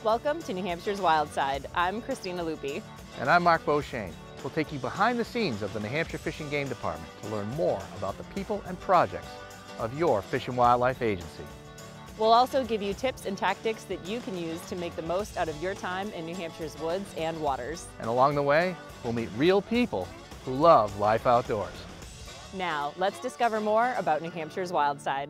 Welcome to New Hampshire's Wild Side. I'm Christina Lupi. And I'm Mark Beauchesne. We'll take you behind the scenes of the New Hampshire Fish and Game Department to learn more about the people and projects of your Fish and Wildlife agency. We'll also give you tips and tactics that you can use to make the most out of your time in New Hampshire's woods and waters. And along the way, we'll meet real people who love life outdoors. Now, let's discover more about New Hampshire's Wild Side.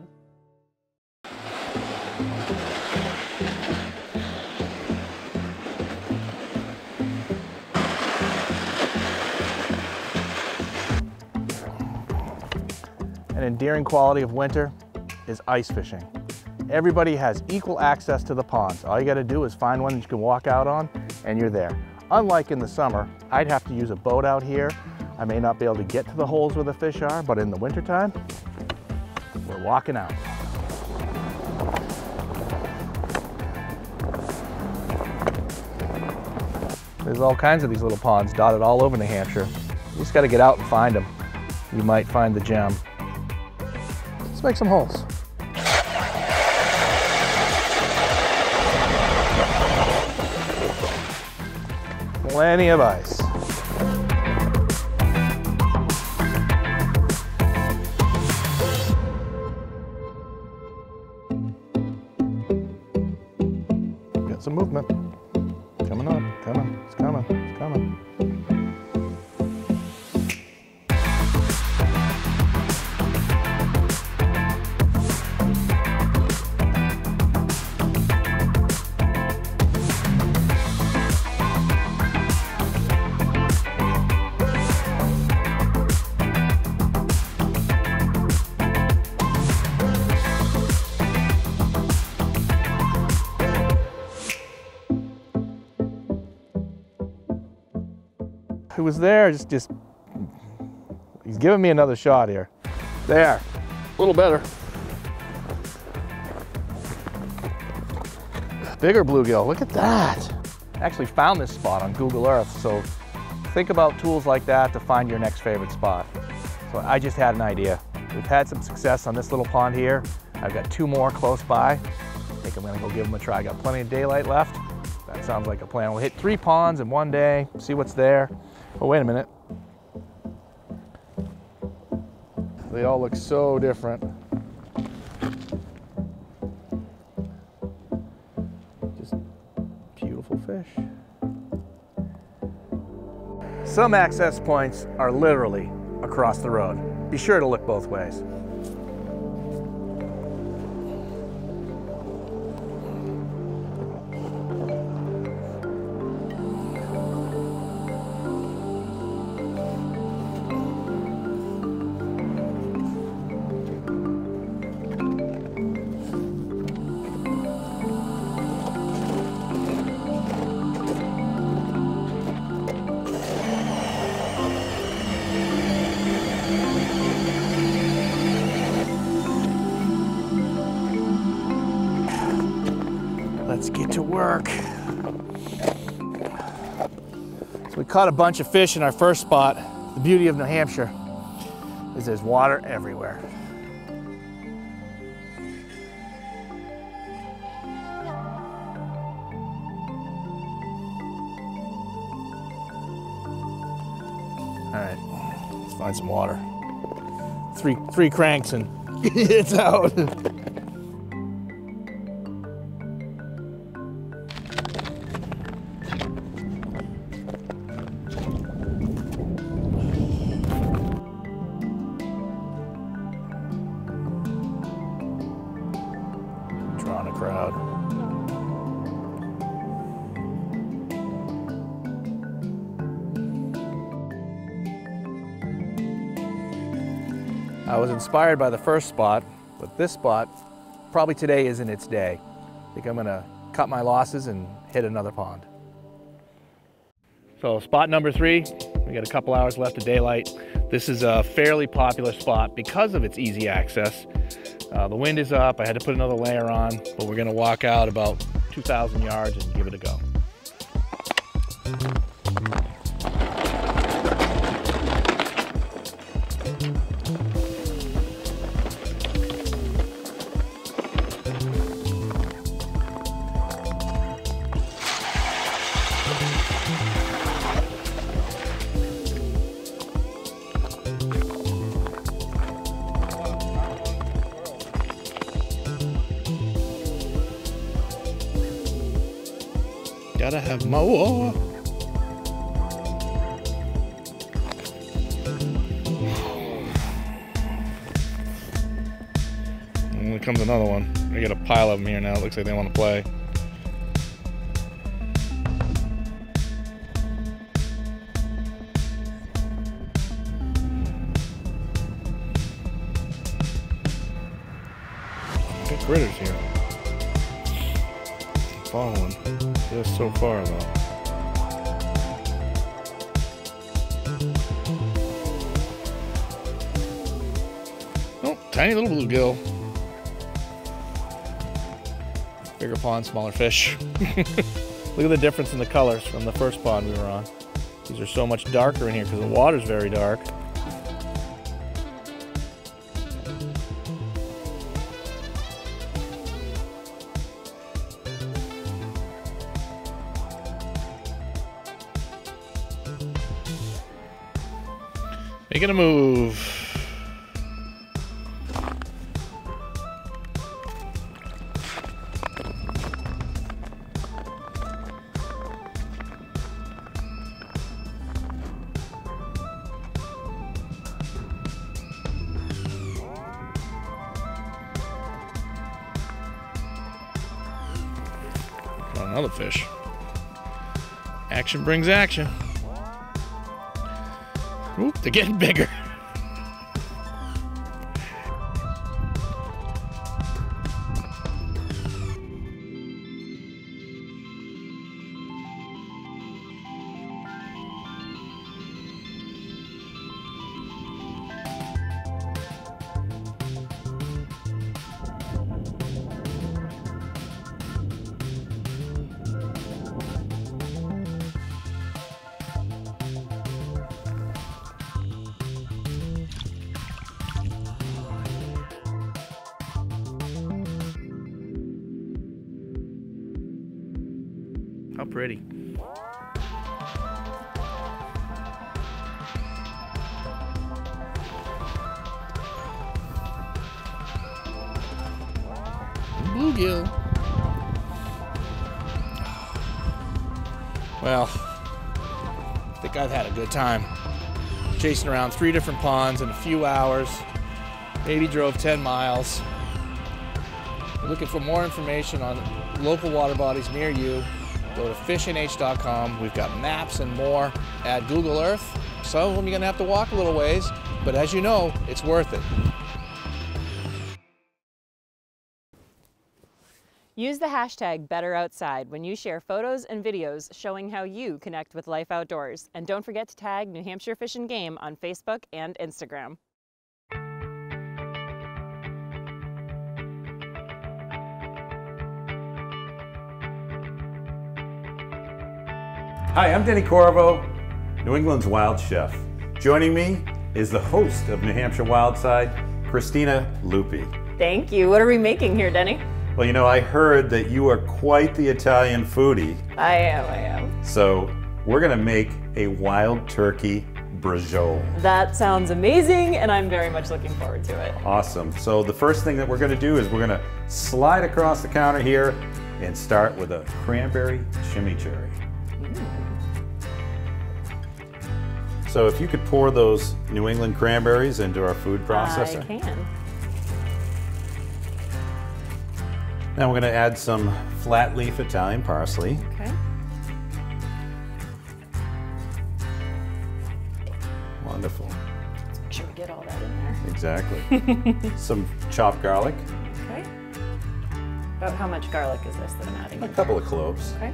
An endearing quality of winter is ice fishing. Everybody has equal access to the ponds. All you got to do is find one that you can walk out on and you're there. Unlike in the summer, I'd have to use a boat out here. I may not be able to get to the holes where the fish are, but in the wintertime, we're walking out. There's all kinds of these little ponds dotted all over New Hampshire. You just got to get out and find them. You might find the gem. Let's make some holes. Plenty of ice. Got some movement. Coming up, coming, it's coming, it's coming. Who was there, just he's giving me another shot here. There, a little better. Bigger bluegill, look at that. I actually found this spot on Google Earth, so think about tools like that to find your next favorite spot. So I just had an idea. We've had some success on this little pond here. I've got two more close by. I think I'm gonna go give them a try. Got plenty of daylight left. That sounds like a plan. We'll hit 3 ponds in one day, see what's there. Oh, wait a minute. They all look so different. Just beautiful fish. Some access points are literally across the road. Be sure to look both ways. Let's get to work. So we caught a bunch of fish in our first spot. The beauty of New Hampshire is there's water everywhere. All right, let's find some water. Three cranks and it's out. Drawing a crowd. I was inspired by the first spot, but this spot, probably today isn't its day. I think I'm gonna cut my losses and hit another pond. So spot number 3, we got a couple hours left of daylight. This is a fairly popular spot because of its easy access. The wind is up, I had to put another layer on, but we're gonna walk out about 2,000 yards and give it a go. Gotta have more. And here comes another one. I got a pile of them here now. It looks like they want to play. Good critters here. I'm following. Just so far though. Oh, tiny little bluegill. Bigger pond, smaller fish. Look at the difference in the colors from the first pond we were on. These are so much darker in here because the water's very dark. Making a move. Got another fish. Action brings action. Oop, they're getting bigger. How pretty. Bluegill. Well, I think I've had a good time. Chasing around 3 different ponds in a few hours. Maybe drove 10 miles. If you're looking for more information on local water bodies near you, go to fishnh.com. We've got maps and more. Add Google Earth. Some of them you're gonna have to walk a little ways, but as you know, it's worth it. Use the hashtag BetterOutside when you share photos and videos showing how you connect with life outdoors. And don't forget to tag New Hampshire Fish and Game on Facebook and Instagram. Hi, I'm Denny Corvo, New England's Wild Chef. Joining me is the host of New Hampshire Wildside, Christina Lupi. Thank you. What are we making here, Denny? Well, you know, I heard that you are quite the Italian foodie. I am. So we're gonna make a wild turkey braciole. That sounds amazing, and I'm very much looking forward to it. Awesome. So the first thing that we're gonna do is we're gonna slide across the counter here and start with a cranberry chimichurri. So if you could pour those New England cranberries into our food processor. I can. Now we're going to add some flat leaf Italian parsley. Okay. Wonderful. Let's make sure we get all that in there. Exactly. Some chopped garlic. Okay. About how much garlic is this that I'm adding A in? couple of cloves. Okay.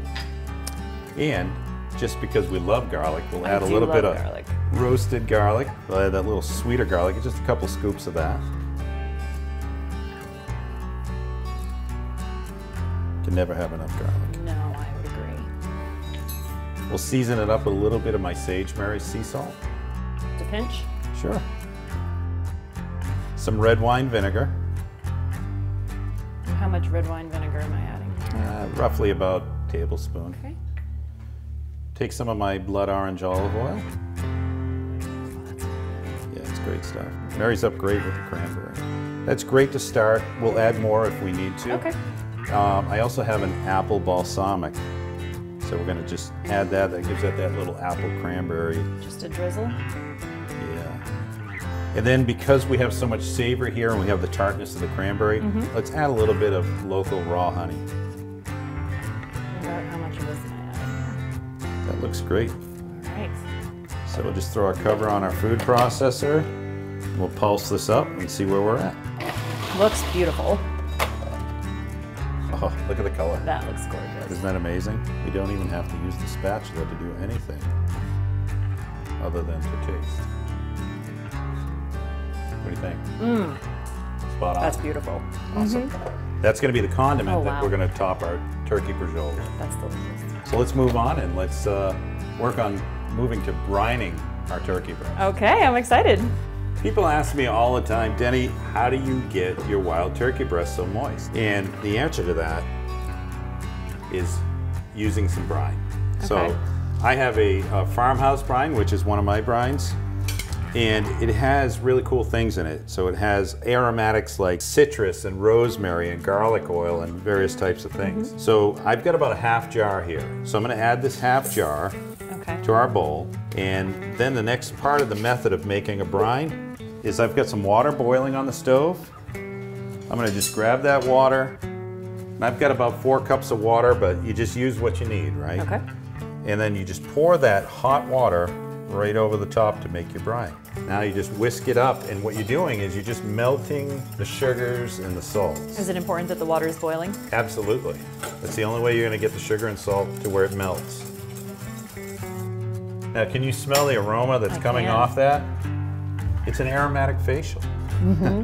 And just because we love garlic, we'll add a little bit of garlic. roasted garlic. We'll add that little sweeter garlic, just a couple scoops of that. Can never have enough garlic. No, I would agree. We'll season it up with a little bit of my sage-mary sea salt. To pinch? Sure. Some red wine vinegar. How much red wine vinegar am I adding? Roughly about a tablespoon. Okay. Take some of my blood orange olive oil. Yeah, it's great stuff. Marries up great with the cranberry. That's great to start. We'll add more if we need to. Okay. I also have an apple balsamic. So we're gonna just add that. That gives it that little apple cranberry. Just a drizzle. Yeah. And then because we have so much savor here and we have the tartness of the cranberry, let's add a little bit of local raw honey. How much of this am I adding? That looks great. All right. So we'll just throw our cover on our food processor. We'll pulse this up and see where we're at. Looks beautiful. Oh, look at the color. That looks gorgeous. Isn't that amazing? We don't even have to use the spatula to do anything other than to taste. What do you think? Spot on. That's beautiful. Awesome. That's going to be the condiment Oh, that wow. we're going to top our turkey breageoles. That's delicious. So let's move on and let's work on moving to brining our turkey breast. Okay, I'm excited. People ask me all the time, Denny, how do you get your wild turkey breast so moist? And the answer to that is using some brine. Okay. So I have a farmhouse brine, which is one of my brines, and it has really cool things in it. So it has aromatics like citrus and rosemary and garlic oil and various types of things. So I've got about a half jar here. So I'm gonna add this half jar to our bowl. And then the next part of the method of making a brine is I've got some water boiling on the stove. I'm gonna just grab that water. And I've got about 4 cups of water, but you just use what you need, right? Okay. And then you just pour that hot water right over the top to make your brine. Now you just whisk it up, and what you're doing is you're just melting the sugars and the salts. Is it important that the water is boiling? Absolutely. That's the only way you're gonna get the sugar and salt to where it melts. Now, can you smell the aroma that's coming off that? It's an aromatic facial. Oh,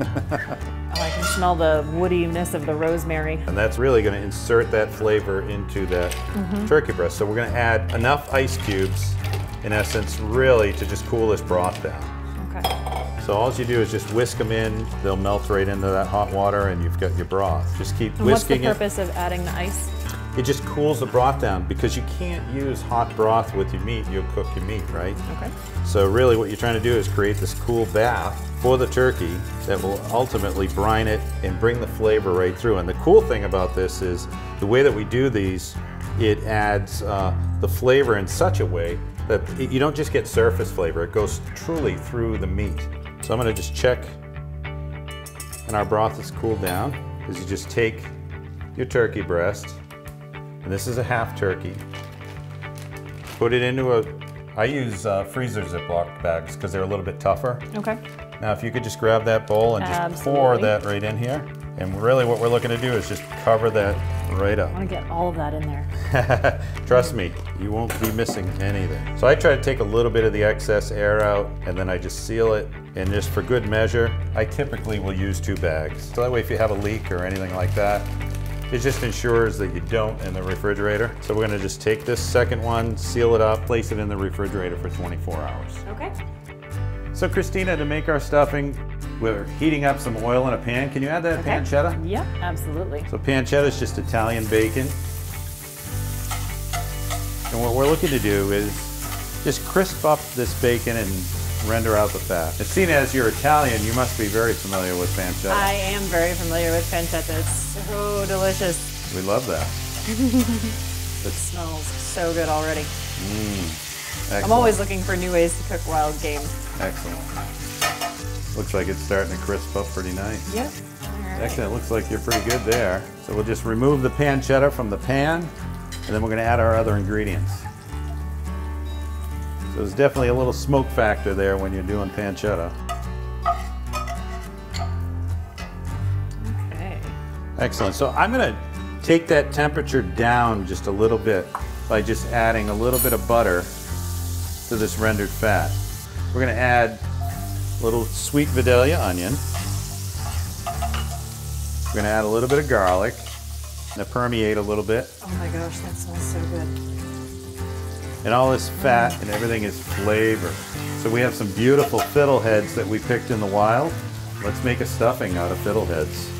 I can smell the woodiness of the rosemary. And that's really gonna insert that flavor into that turkey breast. So we're gonna add enough ice cubes, in essence, really to just cool this broth down. Okay. So all you do is just whisk them in, they'll melt right into that hot water and you've got your broth. Just keep And what's the whisking it. purpose of adding the ice? It just cools the broth down because you can't use hot broth with your meat, you'll cook your meat, right? Okay. So really what you're trying to do is create this cool bath for the turkey that will ultimately brine it and bring the flavor right through. And the cool thing about this is the way that we do these, it adds the flavor in such a way that you don't just get surface flavor, it goes truly through the meat. So I'm gonna just check, and our broth is cooled down, is you just take your turkey breast, and this is a half turkey. Put it into I use freezer Ziploc bags because they're a little bit tougher. Okay. Now if you could just grab that bowl and just pour that right in here. And really what we're looking to do is just cover that right up. I want to get all of that in there. Trust me, you won't be missing anything. So I try to take a little bit of the excess air out and then I just seal it. And just for good measure, I typically will use 2 bags. So that way if you have a leak or anything like that, it just ensures that you don't in the refrigerator. So we're gonna just take this second one, seal it up, place it in the refrigerator for 24 hours. Okay. So Christina, to make our stuffing, we're heating up some oil in a pan. Can you add that pancetta? Yeah, absolutely. So pancetta is just Italian bacon. And what we're looking to do is just crisp up this bacon and render out the fat. And seeing as you're Italian, you must be very familiar with pancetta. I am very familiar with pancetta. It's so delicious. We love that. It smells so good already. Excellent. I'm always looking for new ways to cook wild game. Excellent. Looks like it's starting to crisp up pretty nice. Yep. All right. Actually, it looks like you're pretty good there. So we'll just remove the pancetta from the pan, and then we're going to add our other ingredients. So there's definitely a little smoke factor there when you're doing pancetta. Okay. Excellent. So I'm going to take that temperature down just a little bit by just adding a little bit of butter to this rendered fat. We're going to add a little sweet Vidalia onion. We're going to add a little bit of garlic and permeate a little bit. Oh my gosh, that smells so good. And all this fat and everything is flavor. So we have some beautiful fiddleheads that we picked in the wild. Let's make a stuffing out of fiddleheads.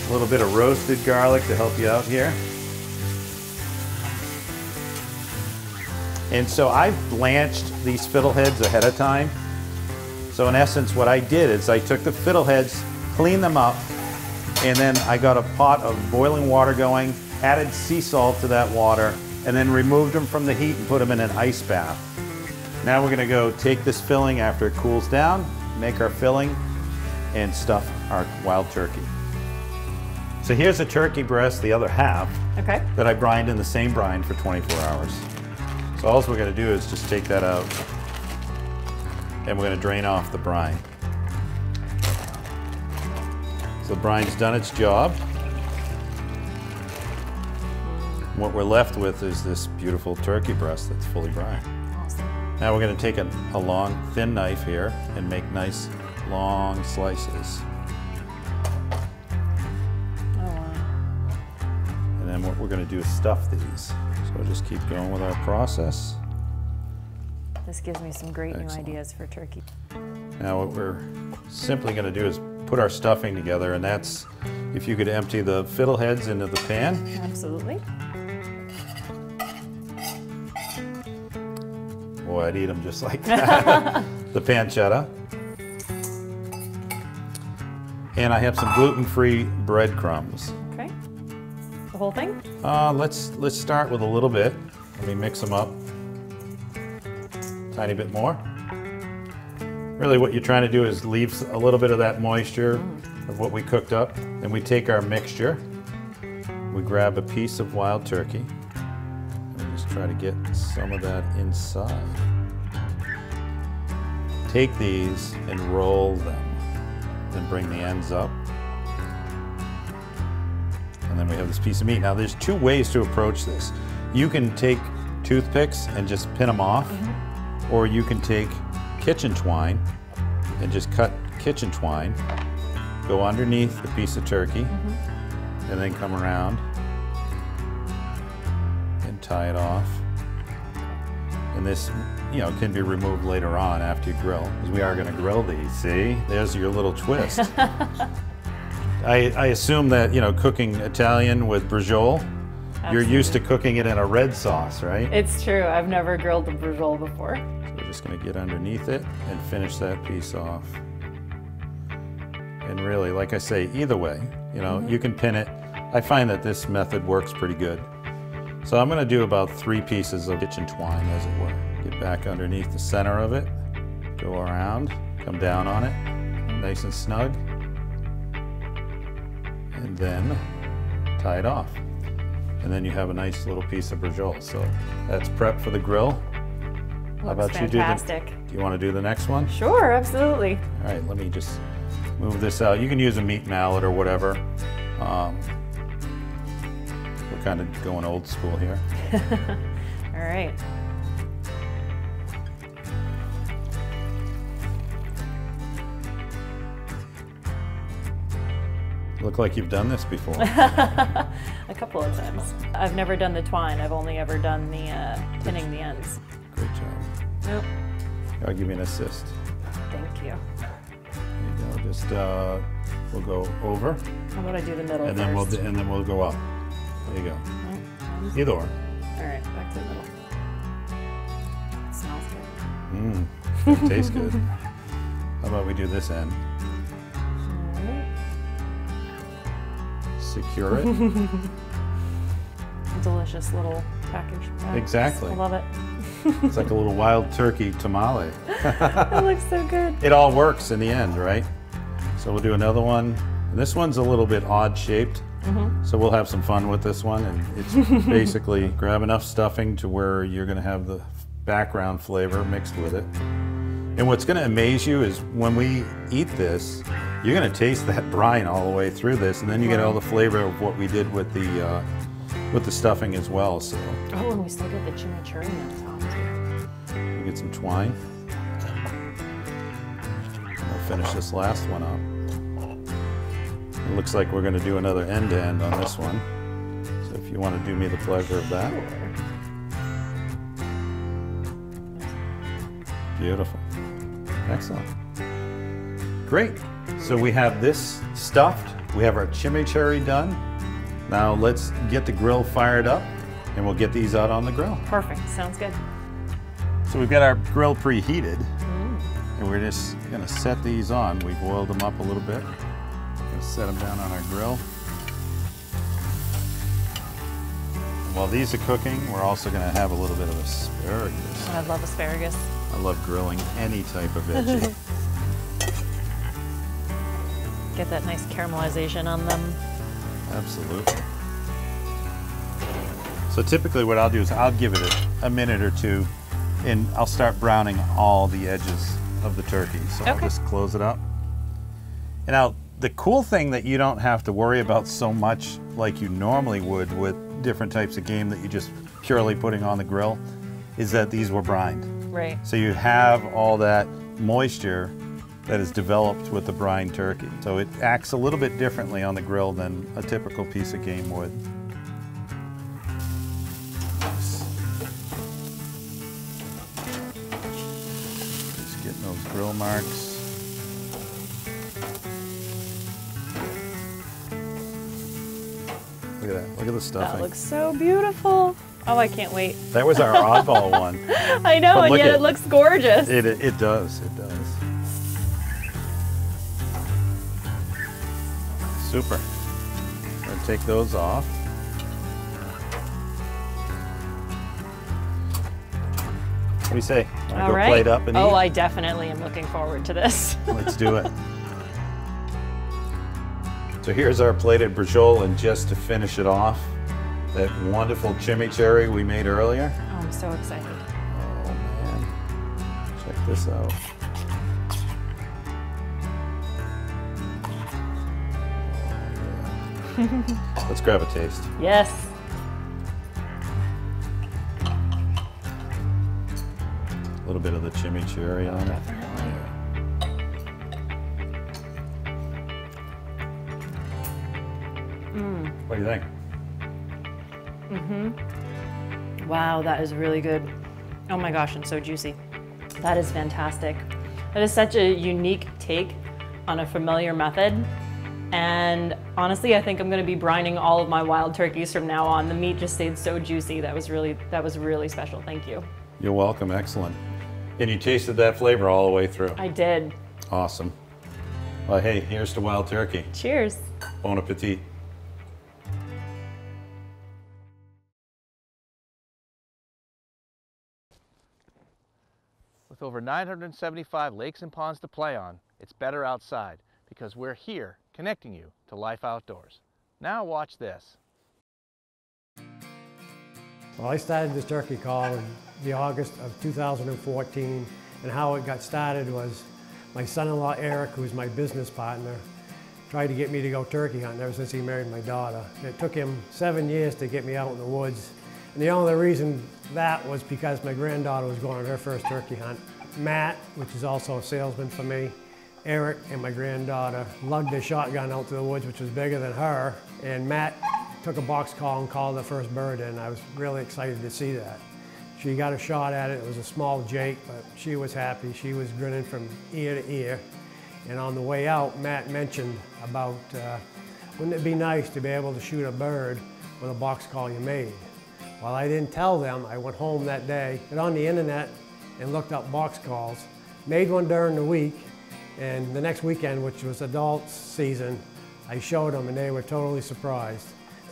A little bit of roasted garlic to help you out here. And so I've blanched these fiddleheads ahead of time. So in essence, what I did is I took the fiddleheads, cleaned them up, and then I got a pot of boiling water going, added sea salt to that water, and then removed them from the heat and put them in an ice bath. Now we're gonna go take this filling after it cools down, make our filling, and stuff our wild turkey. So here's a turkey breast, the other half, Okay. that I brined in the same brine for 24 hours. So all we're gonna do is just take that out, and we're gonna drain off the brine. So the brine's done its job. What we're left with is this beautiful turkey breast that's fully brined. Awesome. Now we're going to take a long, thin knife here and make nice, long slices. Oh, wow. And then what we're going to do is stuff these. So just keep going with our process. This gives me some great Excellent. new ideas for turkey. Now what we're simply going to do is put our stuffing together, and that's, if you could empty the fiddleheads into the pan. Absolutely. Boy, I'd eat them just like that. The pancetta. And I have some gluten-free breadcrumbs. Okay. The whole thing? Let's start with a little bit. Let me mix them up. Tiny bit more. Really what you're trying to do is leave a little bit of that moisture of what we cooked up. Then we take our mixture. We grab a piece of wild turkey. And just try to get some of that inside. Take these and roll them. Then bring the ends up. And then we have this piece of meat. Now there's two ways to approach this. You can take toothpicks and just pin them off, or you can take kitchen twine and just cut kitchen twine, go underneath the piece of turkey, and then come around and tie it off. And this, you know, can be removed later on after you grill, because we are going to grill these. See, there's your little twist. I assume that, you know, cooking Italian with brujol, you're used to cooking it in a red sauce, right? It's true. I've never grilled the brujol before. So we're just going to get underneath it and finish that piece off. And really, like I say, either way, you know, you can pin it. I find that this method works pretty good. So I'm going to do about 3 pieces of kitchen twine, as it were. Get back underneath the center of it, go around, come down on it, nice and snug, and then tie it off. And then you have a nice little piece of brujol. So that's prep for the grill. How about you do you want to do the next one? Sure, absolutely. All right, let me just move this out. You can use a meat mallet or whatever. We're kind of going old school here. All right. Look like you've done this before. A couple of times. I've never done the twine. I've only ever done the pinning the ends. Great job. Nope. I'll give you an assist. Thank you. There you go. Just we'll go over, How about I do the middle and first? then we'll go up. There you go. Right. Either or. All right, back to the middle. It smells good. Mmm. It tastes good. How about we do this end? All right. Secure it. Delicious little package. Exactly. I love it. It's like a little wild turkey tamale. It looks so good. It all works in the end, right? So we'll do another one. And this one's a little bit odd shaped. So we'll have some fun with this one. And it's basically grab enough stuffing to where you're going to have the background flavor mixed with it. And what's going to amaze you is when we eat this, you're going to taste that brine all the way through this, and then you get all the flavor of what we did with the stuffing as well. So Oh, and we still get the chimichurri on top too. we get some twine. We'll finish this last one up. It looks like we're going to do another end-to-end on this one. So if you want to do me the pleasure of that. Beautiful. Excellent. Great. So we have this stuffed. We have our chimichurri done. Now let's get the grill fired up and we'll get these out on the grill. Perfect. Sounds good. So we've got our grill preheated and we're just going to set these on. We've oiled them up a little bit. We're going to set them down on our grill. And while these are cooking, we're also going to have a little bit of asparagus. I love asparagus. I love grilling any type of veggie. Get that nice caramelization on them. Absolutely. So typically what I'll do is I'll give it a minute or two, and I'll start browning all the edges of the turkey. So I'll just close it up. And now the cool thing that you don't have to worry about so much like you normally would with different types of game that you just purely putting on the grill is that these were brined. Right. So you have all that moisture that is developed with the brine turkey. So it acts a little bit differently on the grill than a typical piece of game would. Just getting those grill marks. Look at that, look at the stuffing. That looks so beautiful. Oh, I can't wait. That was our oddball one. I know, But and yet it looks gorgeous. It does, it does. Super. I'm gonna take those off. What do you say? Wanna All go right. plate up and Oh, eat? I definitely am looking forward to this. Let's do it. So here's our plated brajol, and just to finish it off, that wonderful chimichurri we made earlier. Oh, I'm so excited. Oh man, check this out. Let's grab a taste. Yes. A little bit of the chimichurri on it. What do you think? Wow, that is really good. Oh my gosh, and so juicy. That is fantastic. That is such a unique take on a familiar method. And honestly, I think I'm gonna be brining all of my wild turkeys from now on. The meat just stayed so juicy. That was really special. Thank you. You're welcome, excellent. And you tasted that flavor all the way through. I did. Awesome. Well, hey, here's to wild turkey. Cheers. Bon appetit. With over 975 lakes and ponds to play on, it's better outside because we're here connecting you to life outdoors. Now watch this. Well, I started this turkey call in the August of 2014, and how it got started was my son-in-law Eric, who's my business partner, tried to get me to go turkey hunting ever since he married my daughter. It took him 7 years to get me out in the woods, and the only reason that was because my granddaughter was going on her first turkey hunt. Matt, which is also a salesman for me, Eric and my granddaughter lugged their shotgun out to the woods, which was bigger than her, and Matt took a box call and called the first bird in. I was really excited to see that. She got a shot at it. It was a small Jake, but she was happy. She was grinning from ear to ear. And on the way out, Matt mentioned about, wouldn't it be nice to be able to shoot a bird with a box call you made? Well, I didn't tell them. I went home that day, got on the internet and looked up box calls, made one during the week, and the next weekend, which was adult season, I showed them and they were totally surprised.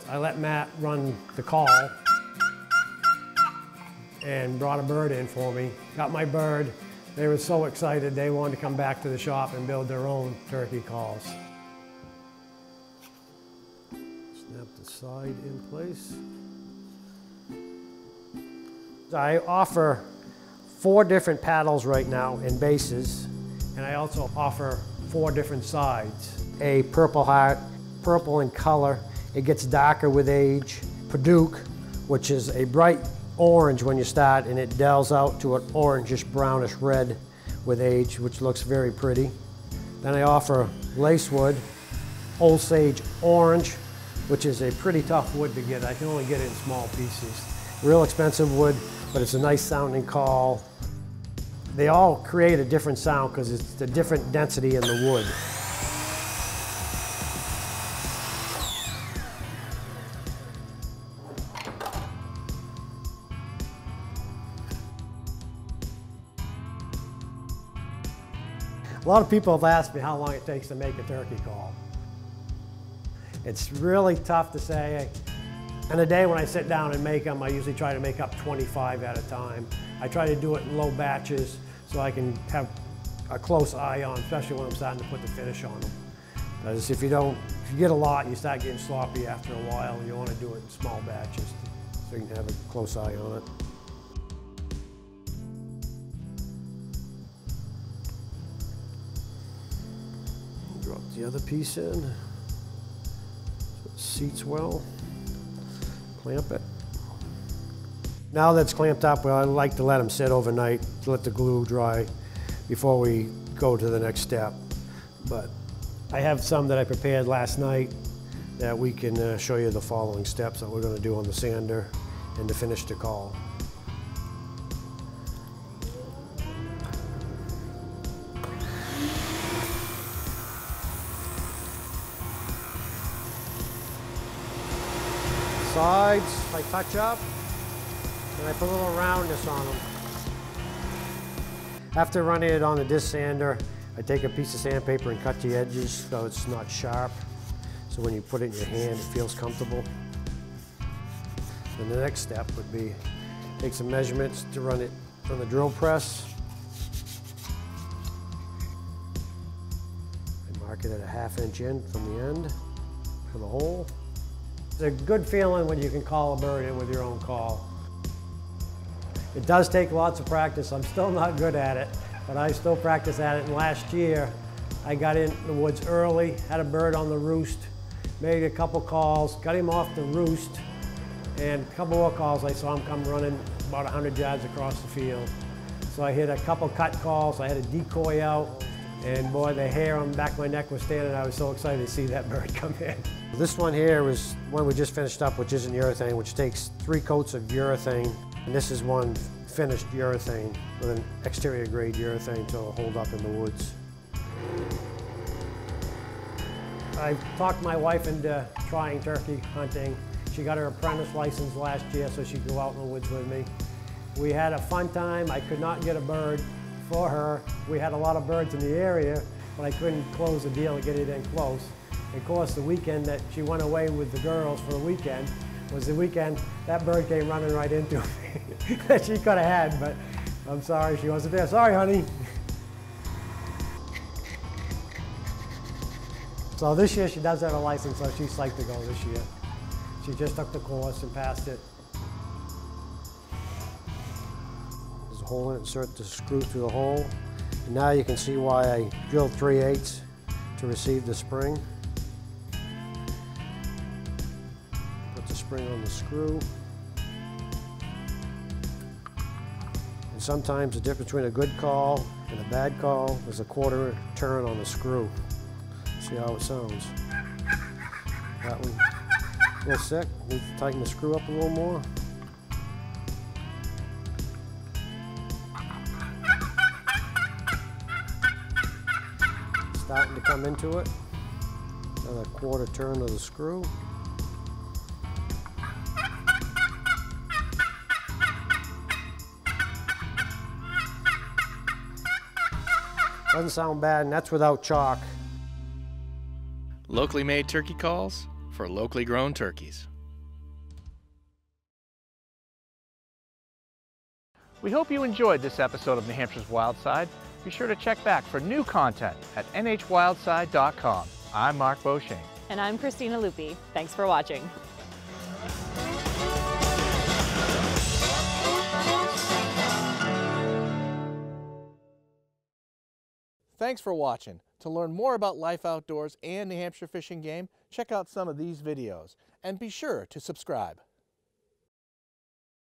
I let Matt run the call and brought a bird in for me. Got my bird. They were so excited they wanted to come back to the shop and build their own turkey calls. Snap the side in place. I offer 4 different paddles right now and bases, and I also offer 4 different sides. A Purple Heart, purple in color. It gets darker with age. Padauk, which is a bright orange when you start, and it delves out to an orangish brownish red with age, which looks very pretty. Then I offer Lacewood, Old Sage Orange, which is a pretty tough wood to get. I can only get it in small pieces. Real expensive wood, but it's a nice sounding call. They all create a different sound because it's a different density in the wood. A lot of people have asked me how long it takes to make a turkey call. It's really tough to say. And a day when I sit down and make them, I usually try to make up 25 at a time. I try to do it in low batches so I can have a close eye on, especially when I'm starting to put the finish on them. Because if you get a lot, you start getting sloppy after a while, and you want to do it in small batches so you can have a close eye on it. Drop the other piece in, so it seats well. Clamp it. Now that's clamped up, well, I like to let them sit overnight to let the glue dry before we go to the next step. But I have some that I prepared last night that we can show you the following steps that we're going to do on the sander and to finish the call. Sides, I touch up, and I put a little roundness on them. After running it on the disc sander, I take a piece of sandpaper and cut the edges so it's not sharp. So when you put it in your hand, it feels comfortable. And the next step would be take some measurements to run it on the drill press. I mark it at a ½ inch in from the end for the hole. It's a good feeling when you can call a bird in with your own call. It does take lots of practice. I'm still not good at it, but I still practice at it. And last year, I got in the woods early, had a bird on the roost, made a couple calls, got him off the roost, and a couple more calls, I saw him come running about 100 yards across the field. So I hit a couple cut calls, I had a decoy out, and boy, the hair on the back of my neck was standing. I was so excited to see that bird come in. This one here was one we just finished up, which isn't urethane, which takes 3 coats of urethane. And this is one finished urethane with an exterior grade urethane to hold up in the woods. I talked my wife into trying turkey hunting. She got her apprentice license last year so she could go out in the woods with me. We had a fun time. I could not get a bird for her. We had a lot of birds in the area, but I couldn't close the deal to get it in close. And of course, the weekend that she went away with the girls for the weekend was the weekend that bird came running right into me that she could have had, but I'm sorry she wasn't there. Sorry, honey. So this year she does have a license, so she's psyched to go this year. She just took the course and passed it. There's a hole in it, insert the screw through the hole. And now you can see why I drilled 3/8 to receive the spring. Put the spring on the screw. And sometimes the difference between a good call and a bad call is a 1/4 turn on the screw. See how it sounds. That one, a little thick. Need to tighten the screw up a little more. Starting to come into it. Another 1/4 turn of the screw. Doesn't sound bad, and that's without chalk. Locally made turkey calls for locally grown turkeys. We hope you enjoyed this episode of New Hampshire's Wild Side. Be sure to check back for new content at nhwildside.com. I'm Mark Beauchene. And I'm Christina Lupi. Thanks for watching. Thanks for watching. To learn more about life outdoors and New Hampshire fishing game, check out some of these videos. And be sure to subscribe.